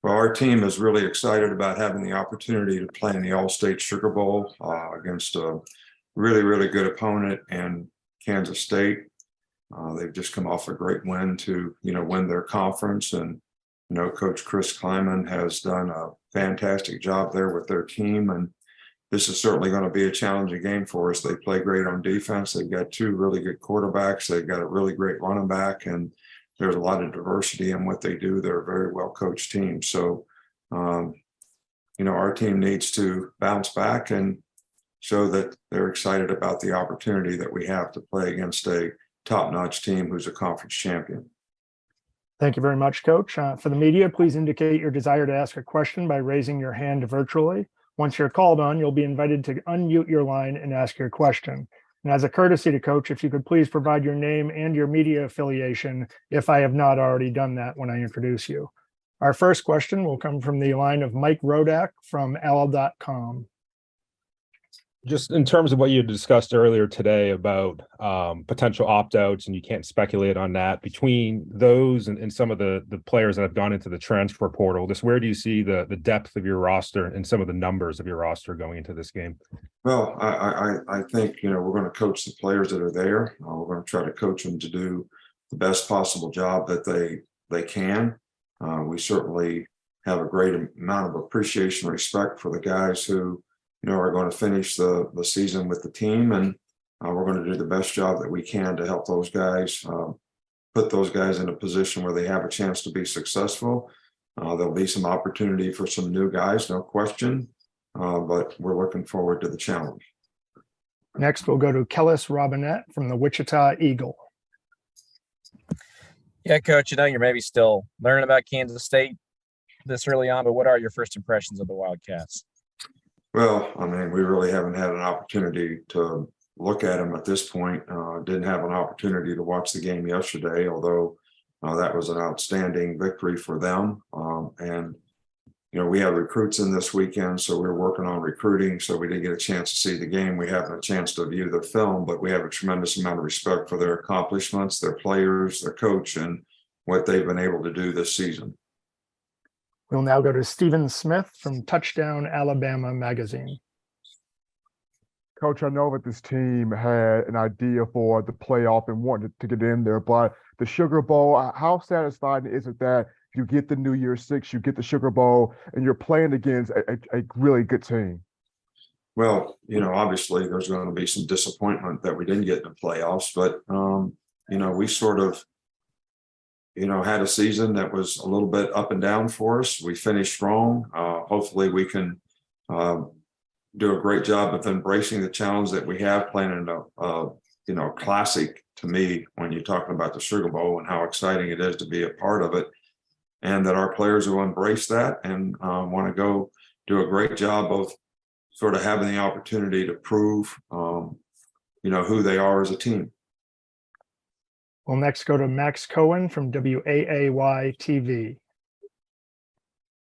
Well, our team is really excited about having the opportunity to play in the Allstate Sugar Bowl against a really, really good opponent in Kansas State. They've just come off a great win to, win their conference. And, Coach Chris Kleiman has done a fantastic job there with their team. And this is certainly going to be a challenging game for us. They play great on defense. They've got two really good quarterbacks. They've got a really great running back, and there's a lot of diversity in what they do. They're a very well coached team. So, our team needs to bounce back and show that they're excited about the opportunity that we have to play against a top-notch team who's a conference champion. Thank you very much, Coach. For the media, please indicate your desire to ask a question by raising your hand virtually. Once you're called on, you'll be invited to unmute your line and ask your question. And as a courtesy to Coach, if you could please provide your name and your media affiliation, if I have not already done that when I introduce you. Our first question will come from the line of Mike Rodak from AL.com. Just in terms of what you discussed earlier today about potential opt-outs, and you can't speculate on that, between those and some of the players that have gone into the transfer portal, just where do you see the depth of your roster and some of the numbers of your roster going into this game? Well, I think, we're going to coach the players that are there. We're going to try to coach them to do the best possible job that they can. We certainly have a great amount of appreciation and respect for the guys who are going to finish the season with the team, and we're going to do the best job that we can to help those guys, put those guys in a position where they have a chance to be successful. There'll be some opportunity for some new guys, no question, but we're looking forward to the challenge. Next, we'll go to Kellis Robinette from the Wichita Eagle. Yeah, Coach, you're maybe still learning about Kansas State this early on, but what are your first impressions of the Wildcats? Well, we really haven't had an opportunity to look at them at this point. Didn't have an opportunity to watch the game yesterday, although that was an outstanding victory for them. And we have recruits in this weekend, so we're working on recruiting. So we didn't get a chance to see the game. We haven't a chance to view the film, but we have a tremendous amount of respect for their accomplishments, their players, their coach, and what they've been able to do this season. We'll now go to Stephen Smith from Touchdown Alabama magazine. Coach, I know that this team had an idea for the playoff and wanted to get in there, but the Sugar Bowl, how satisfying is it that you get the New Year's Six, you get the Sugar Bowl, and you're playing against a really good team? Well, obviously there's going to be some disappointment that we didn't get in the playoffs, but, we sort of, had a season that was a little bit up and down for us. We finished strong. Hopefully we can do a great job of embracing the challenge that we have playing in a classic to me when you're talking about the Sugar Bowl and how exciting it is to be a part of it. And that our players will embrace that and want to go do a great job of sort of having the opportunity to prove, who they are as a team. We'll next go to Max Cohen from WAAY TV.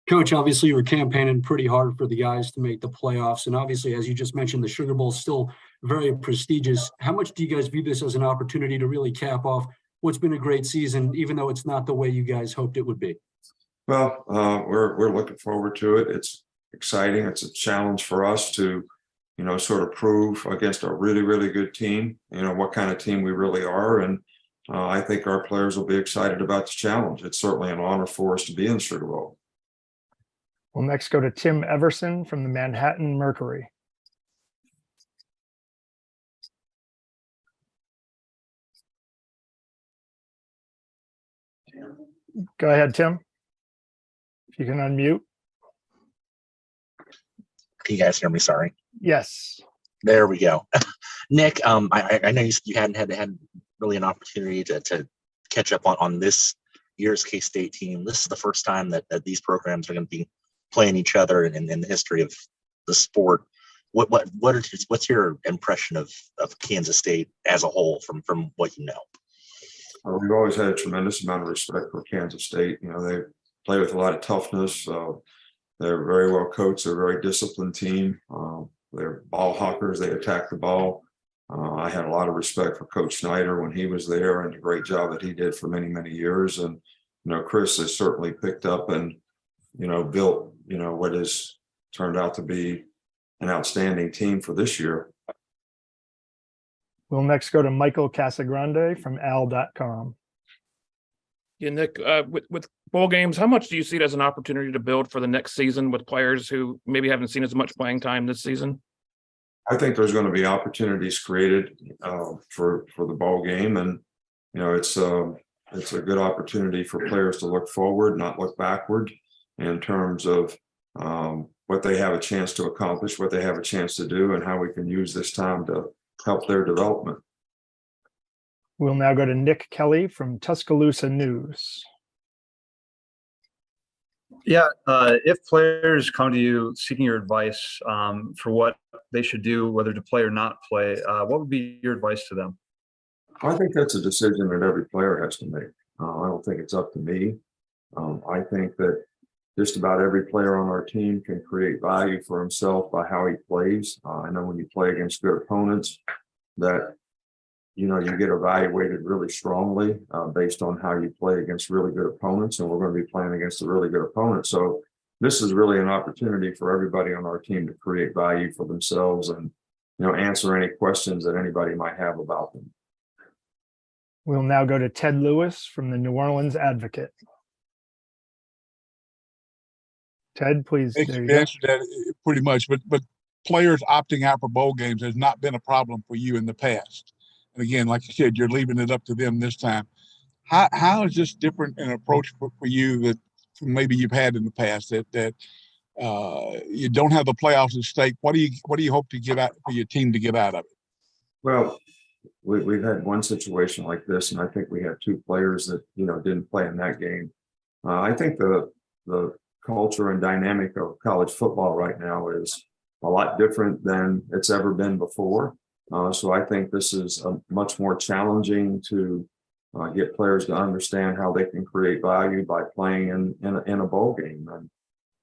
Coach, obviously you were campaigning pretty hard for the guys to make the playoffs. And obviously, as you just mentioned, the Sugar Bowl is still very prestigious. How much do you guys view this as an opportunity to really cap off what's been a great season, even though it's not the way you guys hoped it would be? Well, we're looking forward to it. It's exciting. It's a challenge for us to, sort of prove against a really, really good team, what kind of team we really are. And I think our players will be excited about the challenge. It's certainly an honor for us to be in the Sugar Bowl. We'll next go to Tim Everson from the Manhattan Mercury. Go ahead, Tim. If you can unmute. Can you guys hear me? Sorry. Yes. There we go. Nick, I know you hadn't had really an opportunity to catch up on this year's K-State team. This is the first time that these programs are going to be playing each other in the history of the sport. What's your impression of Kansas State as a whole from what you know? We've always had a tremendous amount of respect for Kansas State. They play with a lot of toughness. They're very well coached. They're a very disciplined team. They're ball hawkers. They attack the ball. I had a lot of respect for Coach Snyder when he was there and the great job that he did for many, many years. And, Chris has certainly picked up and, built, what has turned out to be an outstanding team for this year. We'll next go to Michael Casagrande from AL.com. Yeah, Nick, with bowl games, how much do you see it as an opportunity to build for the next season with players who maybe haven't seen as much playing time this season? I think there's going to be opportunities created for the bowl game, and it's a good opportunity for players to look forward, not look backward, in terms of what they have a chance to accomplish, what they have a chance to do, and how we can use this time to help their development. We'll now go to Nick Kelly from Tuscaloosa News. Yeah, if players come to you seeking your advice for what they should do, whether to play or not play, what would be your advice to them? I think that's a decision that every player has to make. I don't think it's up to me. I think that just about every player on our team can create value for himself by how he plays. I know when you play against good opponents that you get evaluated really strongly based on how you play against really good opponents, and we're going to be playing against a really good opponent. So this is really an opportunity for everybody on our team to create value for themselves and answer any questions that anybody might have about them. We'll now go to Ted Lewis from the New Orleans Advocate. Ted, please. You answered that pretty much, but players opting out for bowl games has not been a problem for you in the past. And again, like you said, you're leaving it up to them this time. How is this different an approach for you that maybe you've had in the past that you don't have the playoffs at stake? What do you hope to get out for your team to get out of it? Well, we've had one situation like this, and I think we had two players that didn't play in that game. I think the culture and dynamic of college football right now is a lot different than it's ever been before. So I think this is much more challenging to get players to understand how they can create value by playing in a bowl game.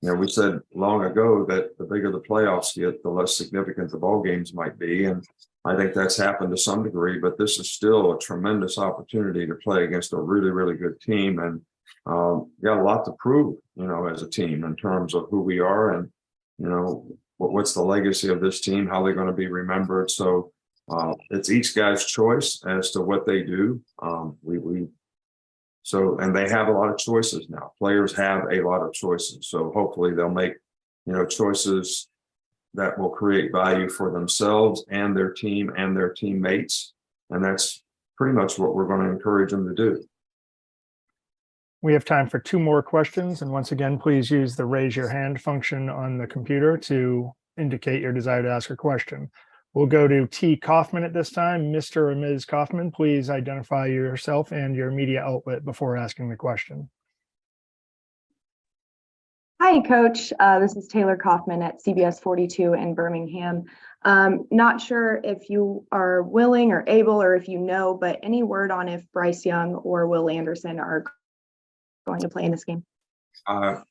And we said long ago that the bigger the playoffs get, the less significant the bowl games might be. And I think that's happened to some degree, but this is still a tremendous opportunity to play against a really, really good team. And got a lot to prove, as a team in terms of who we are and, what's the legacy of this team, how they're going to be remembered. So it's each guy's choice as to what they do. And they have a lot of choices now. Players have a lot of choices. So hopefully they'll make, choices that will create value for themselves and their team and their teammates. And that's pretty much what we're going to encourage them to do. We have time for two more questions. And once again, please use the raise your hand function on the computer to indicate your desire to ask a question. We'll go to T. Kaufman at this time. Mr. or Ms. Kaufman, please identify yourself and your media outlet before asking the question. Hi, Coach. This is Taylor Kaufman at CBS 42 in Birmingham. Not sure if you are willing or able, or if but any word on if Bryce Young or Will Anderson are going to play in this game?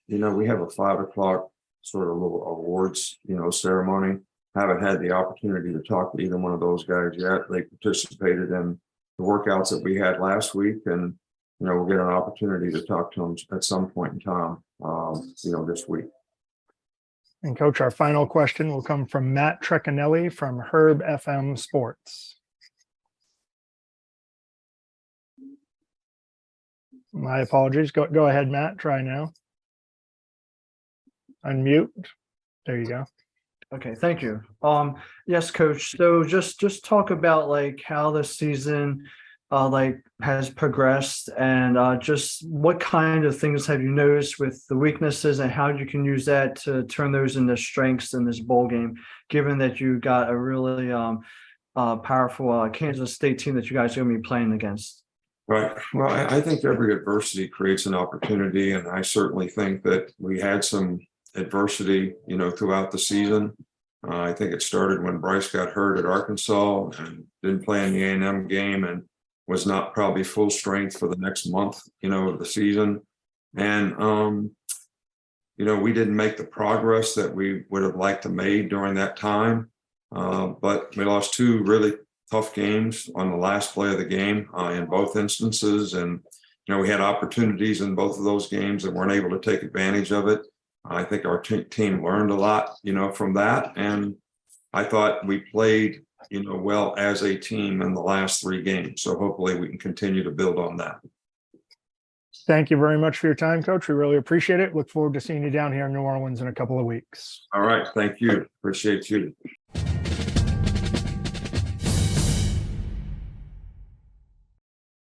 We have a 5 o'clock sort of little awards, ceremony. Haven't had the opportunity to talk to either one of those guys yet. They participated in the workouts that we had last week, and we'll get an opportunity to talk to them at some point in time, this week. And Coach, our final question will come from Matt Trecanelli from Herb FM Sports. My apologies. Go ahead, Matt. Try now. Unmute. There you go. Okay, thank you. Yes, Coach. So just talk about how the season has progressed, and just what kind of things have you noticed with the weaknesses, and how you can use that to turn those into strengths in this bowl game, given that you got a really powerful Kansas State team that you guys are going to be playing against. Right. Well, I think every adversity creates an opportunity, and I certainly think that we had some adversity, throughout the season. I think it started when Bryce got hurt at Arkansas and didn't play in the A&M game and was not probably full strength for the next month, of the season. And, we didn't make the progress that we would have liked to made during that time. But we lost two really tough games on the last play of the game in both instances. And, we had opportunities in both of those games and weren't able to take advantage of it. I think our team learned a lot, from that. And I thought we played, well as a team in the last 3 games. So hopefully we can continue to build on that. Thank you very much for your time, Coach. We really appreciate it. Look forward to seeing you down here in New Orleans in a couple of weeks. All right. Thank you. Appreciate you.